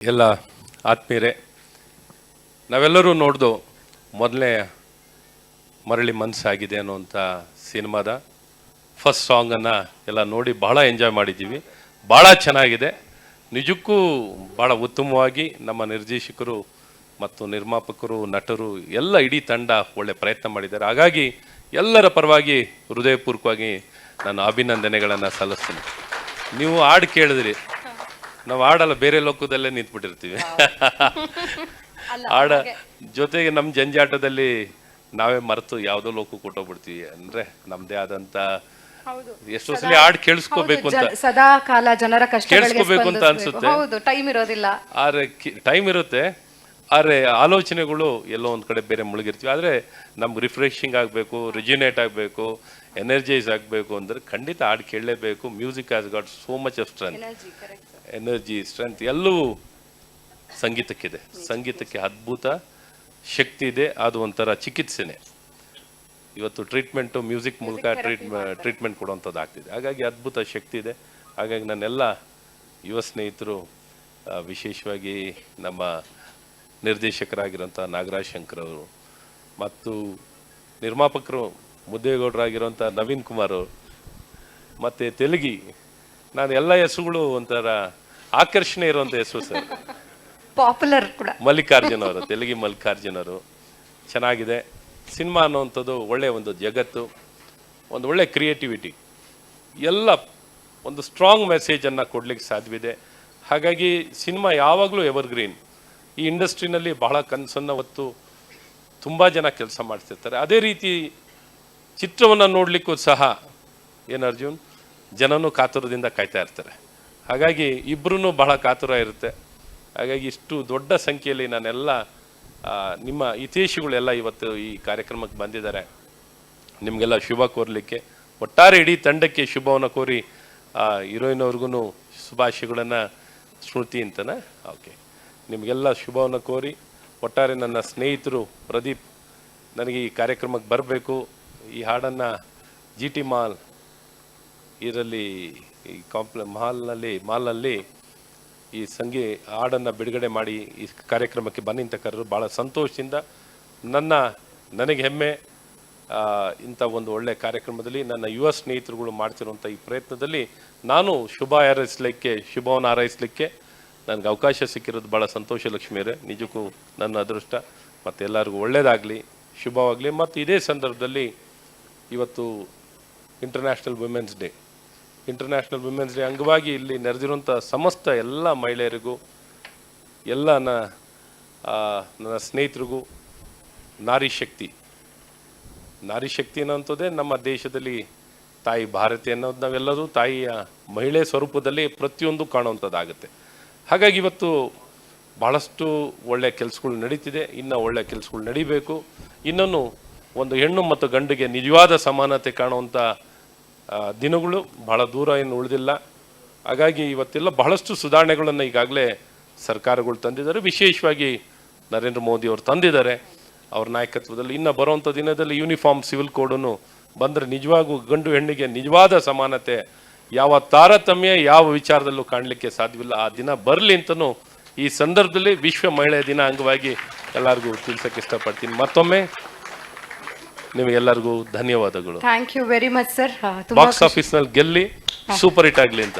ಎಲ್ಲ ಆತ್ಮೀಯರೇ, ನಾವೆಲ್ಲರೂ ನೋಡ್ದು ಮೊದಲನೇ ಮರಳಿ ಮನಸ್ಸಾಗಿದೆ ಅನ್ನುವಂಥ ಸಿನಿಮಾದ ಫಸ್ಟ್ ಸಾಂಗನ್ನು ಎಲ್ಲ ನೋಡಿ ಬಹಳ ಎಂಜಾಯ್ ಮಾಡಿದ್ದೀವಿ. ಭಾಳ ಚೆನ್ನಾಗಿದೆ. ನಿಜಕ್ಕೂ ಭಾಳ ಉತ್ತಮವಾಗಿ ನಮ್ಮ ನಿರ್ದೇಶಕರು ಮತ್ತು ನಿರ್ಮಾಪಕರು, ನಟರು ಎಲ್ಲ ಇಡೀ ತಂಡ ಒಳ್ಳೆ ಪ್ರಯತ್ನ ಮಾಡಿದ್ದಾರೆ. ಹಾಗಾಗಿ ಎಲ್ಲರ ಪರವಾಗಿ ಹೃದಯಪೂರ್ವಕವಾಗಿ ನಾನು ಅಭಿನಂದನೆಗಳನ್ನು ಸಲ್ಲಿಸ್ತೀನಿ. ನೀವು ಹಾಡು ಕೇಳಿದ್ರಿ, ನಾವು ಹಾಡಲ್ಲ, ಬೇರೆ ಲೋಕದಲ್ಲೇ ನಿಂತ್ಬಿಟ್ಟಿರ್ತೀವಿ. ಹಾಡ ಜೊತೆಗೆ ನಮ್ಮ ಜಂಜಾಟದಲ್ಲಿ ನಾವೇ ಮರೆತು ಯಾವುದೋ ಲೋಕಕ್ಕೆ ಕೊಟ್ಟೋಗ್ಬಿಡ್ತೀವಿ. ಅಂದ್ರೆ ನಮ್ದೇ ಆದಂತ ಎಷ್ಟೋ ಸಲ ಹಾಡು ಕೇಳಿಸ್ಕೋಬೇಕು ಅಂತ, ಸದಾ ಕಾಲ ಜನರ ಕೇಳಿಸ್ಕೋಬೇಕು ಅಂತ ಅನ್ಸುತ್ತೆ. ಟೈಮ್ ಇರೋದಿಲ್ಲ, ಆದ್ರೆ ಟೈಮ್ ಇರುತ್ತೆ, ಆದ್ರೆ ಆಲೋಚನೆಗಳು ಎಲ್ಲೋ ಒಂದ್ ಕಡೆ ಬೇರೆ ಮುಳುಗಿರ್ತೀವಿ. ಆದ್ರೆ ನಮ್ಗೆ ರಿಫ್ರೆಶಿಂಗ್ ಆಗಬೇಕು, ರಿಜಿನೇಟ್ ಆಗಬೇಕು, ಎನರ್ಜೈಸ್ ಆಗಬೇಕು ಅಂದ್ರೆ ಖಂಡಿತ ಹಾಡು ಕೇಳಲೇಬೇಕು. Music has got so much of strength, energy, strength ಎಲ್ಲವೂ ಸಂಗೀತಕ್ಕಿದೆ. ಸಂಗೀತಕ್ಕೆ ಅದ್ಭುತ ಶಕ್ತಿ ಇದೆ. ಅದು ಒಂಥರ ಚಿಕಿತ್ಸೆನೆ. ಇವತ್ತು ಟ್ರೀಟ್ಮೆಂಟು ಮ್ಯೂಸಿಕ್ ಮೂಲಕ ಟ್ರೀಟ್ಮೆಂಟ್ ಕೊಡುವಂಥದ್ದು ಆಗ್ತಿದೆ. ಹಾಗಾಗಿ ಅದ್ಭುತ ಶಕ್ತಿ ಇದೆ. ಹಾಗಾಗಿ ನನ್ನೆಲ್ಲ ಯುವ ಸ್ನೇಹಿತರು, ವಿಶೇಷವಾಗಿ ನಮ್ಮ ನಿರ್ದೇಶಕರಾಗಿರೋಂಥ ನಾಗರಾಜ್ ಶಂಕರ್ ಅವರು ಮತ್ತು ನಿರ್ಮಾಪಕರು ಮುದ್ದೇಗೌಡರಾಗಿರೋಂಥ ನವೀನ್ ಕುಮಾರ್ ಅವರು ಮತ್ತು ತೆಲುಗಿ, ನಾನು ಎಲ್ಲ ಹೆಸರುಗಳು ಒಂಥರ ಆಕರ್ಷಣೆ ಇರುವಂಥ ಹೆಸರು ಸರ್. ಪಾಪ್ಯುಲರ್ ಕೂಡ ಮಲ್ಲಿಕಾರ್ಜುನ್ ಅವರು, ತೆಲುಗಿ ಮಲ್ಲಿಕಾರ್ಜುನ್ ಅವರು. ಚೆನ್ನಾಗಿದೆ. ಸಿನಿಮಾ ಅನ್ನುವಂಥದ್ದು ಒಳ್ಳೆಯ ಒಂದು ಜಗತ್ತು, ಒಂದು ಒಳ್ಳೆ ಕ್ರಿಯೇಟಿವಿಟಿ, ಎಲ್ಲ ಒಂದು ಸ್ಟ್ರಾಂಗ್ ಮೆಸೇಜನ್ನು ಕೊಡ್ಲಿಕ್ಕೆ ಸಾಧ್ಯವಿದೆ. ಹಾಗಾಗಿ ಸಿನಿಮಾ ಯಾವಾಗಲೂ ಎವರ್ಗ್ರೀನ್. ಈ ಇಂಡಸ್ಟ್ರಿನಲ್ಲಿ ಬಹಳ ಕನಸನ್ನು ಹೊತ್ತು ತುಂಬ ಜನ ಕೆಲಸ ಮಾಡ್ತಿರ್ತಾರೆ. ಅದೇ ರೀತಿ ಚಿತ್ರವನ್ನು ನೋಡಲಿಕ್ಕೂ ಸಹ ಏನು ಅರ್ಜುನ್, ಜನನೂ ಕಾತುರದಿಂದ ಕಾಯ್ತಾ ಇರ್ತಾರೆ. ಹಾಗಾಗಿ ಇಬ್ಬರೂ ಬಹಳ ಕಾತುರ ಇರುತ್ತೆ. ಹಾಗಾಗಿ ಇಷ್ಟು ದೊಡ್ಡ ಸಂಖ್ಯೆಯಲ್ಲಿ ನಾನೆಲ್ಲ ನಿಮ್ಮ ಹಿತೈಷಿಗಳೆಲ್ಲ ಇವತ್ತು ಈ ಕಾರ್ಯಕ್ರಮಕ್ಕೆ ಬಂದಿದ್ದಾರೆ. ನಿಮಗೆಲ್ಲ ಶುಭ ಕೋರಲಿಕ್ಕೆ, ಒಟ್ಟಾರೆ ಇಡೀ ತಂಡಕ್ಕೆ ಶುಭವನ್ನು ಕೋರಿ ಹೀರೋಯಿನ್ ಅವ್ರಿಗೂ ಶುಭಾಶಯಗಳನ್ನು, ಸ್ಮೃತಿ ಅಂತನ ಓಕೆ, ನಿಮಗೆಲ್ಲ ಶುಭವನ್ನು ಕೋರಿ, ಒಟ್ಟಾರೆ ನನ್ನ ಸ್ನೇಹಿತರು ಪ್ರದೀಪ್ ನನಗೆ ಈ ಕಾರ್ಯಕ್ರಮಕ್ಕೆ ಬರಬೇಕು, ಈ ಹಾಡನ್ನು GT ಮಾಲ್ ಇದರಲ್ಲಿ ಈ ಮಾಲ್ನಲ್ಲಿ ಈ ಹಾಡನ್ನು ಬಿಡುಗಡೆ ಮಾಡಿ ಈ ಕಾರ್ಯಕ್ರಮಕ್ಕೆ ಬನ್ನಿ ಅಂತ ಕರೆದು ಭಾಳ ಸಂತೋಷದಿಂದ, ನನಗೆ ಹೆಮ್ಮೆ. ಇಂಥ ಒಂದು ಒಳ್ಳೆಯ ಕಾರ್ಯಕ್ರಮದಲ್ಲಿ ನನ್ನ ಯುವ ಸ್ನೇಹಿತರುಗಳು ಮಾಡ್ತಿರುವಂಥ ಈ ಪ್ರಯತ್ನದಲ್ಲಿ ನಾನು ಶುಭವನ್ನು ಹಾರೈಸಲಿಕ್ಕೆ ನನಗೆ ಅವಕಾಶ ಸಿಕ್ಕಿರೋದು ಭಾಳ ಸಂತೋಷ. ಲಕ್ಷ್ಮಿಯವರೇ, ನಿಜಕ್ಕೂ ನನ್ನ ಅದೃಷ್ಟ. ಮತ್ತು ಎಲ್ಲರಿಗೂ ಒಳ್ಳೆಯದಾಗಲಿ, ಶುಭವಾಗಲಿ. ಮತ್ತು ಇದೇ ಸಂದರ್ಭದಲ್ಲಿ ಇವತ್ತು ಇಂಟರ್ನ್ಯಾಷನಲ್ ವುಮೆನ್ಸ್ ಡೇ ಅಂಗವಾಗಿ ಇಲ್ಲಿ ನೆರೆದಿರುವಂಥ ಸಮಸ್ತ ಎಲ್ಲ ಮಹಿಳೆಯರಿಗೂ, ಎಲ್ಲ ನನ್ನ ಸ್ನೇಹಿತರಿಗೂ ನಾರಿ ಶಕ್ತಿ ಅನ್ನೋಂಥದ್ದೇ ನಮ್ಮ ದೇಶದಲ್ಲಿ ತಾಯಿ ಭಾರತಿ ಅನ್ನೋದು ನಾವೆಲ್ಲರೂ ತಾಯಿಯ ಮಹಿಳೆ ಸ್ವರೂಪದಲ್ಲಿ ಪ್ರತಿಯೊಂದು ಕಾಣುವಂಥದ್ದಾಗುತ್ತೆ. ಹಾಗಾಗಿ ಇವತ್ತು ಭಾಳಷ್ಟು ಒಳ್ಳೆಯ ಕೆಲಸಗಳು ನಡೀತಿದೆ. ಇನ್ನು ಒಳ್ಳೆಯ ಕೆಲಸಗಳು ನಡೀಬೇಕು. ಇನ್ನೂ ಒಂದು ಹೆಣ್ಣು ಮತ್ತು ಗಂಡಿಗೆ ನಿಜವಾದ ಸಮಾನತೆ ಕಾಣುವಂಥ ದಿನಗಳು ಭಾಳ ದೂರ ಏನು ಉಳಿದಿಲ್ಲ. ಹಾಗಾಗಿ ಇವತ್ತೆಲ್ಲ ಬಹಳಷ್ಟು ಸುಧಾರಣೆಗಳನ್ನು ಈಗಾಗಲೇ ಸರ್ಕಾರಗಳು ತಂದಿದ್ದಾರೆ. ವಿಶೇಷವಾಗಿ ನರೇಂದ್ರ ಮೋದಿ ಅವರು ತಂದಿದ್ದಾರೆ. ಅವ್ರ ನಾಯಕತ್ವದಲ್ಲಿ ಇನ್ನು ಬರುವಂಥ ದಿನದಲ್ಲಿ ಯೂನಿಫಾರ್ಮ್ ಸಿವಿಲ್ ಕೋಡನ್ನು ಬಂದರೆ ನಿಜವಾಗೂ ಗಂಡು ಹೆಣ್ಣಿಗೆ ನಿಜವಾದ ಸಮಾನತೆ, ಯಾವ ತಾರತಮ್ಯ ಯಾವ ವಿಚಾರದಲ್ಲೂ ಕಾಣಲಿಕ್ಕೆ ಸಾಧ್ಯವಿಲ್ಲ. ಆ ದಿನ ಬರಲಿ ಅಂತಲೂ ಈ ಸಂದರ್ಭದಲ್ಲಿ ವಿಶ್ವ ಮಹಿಳೆಯ ದಿನ ಅಂಗವಾಗಿ ಎಲ್ಲರಿಗೂ ತಿಳಿಸೋಕ್ಕೆ ಇಷ್ಟಪಡ್ತೀನಿ. ಮತ್ತೊಮ್ಮೆ ನಿಮಗೆಲ್ಲರಿಗೂ ಧನ್ಯವಾದಗಳು. Thank you very much sir. Box ಆಫೀಸ್ನಲ್ಲಿ ಗೆಲ್ಲಿ, ಸೂಪರ್ ಹಿಟ್ ಆಗಲಿ ಅಂತ.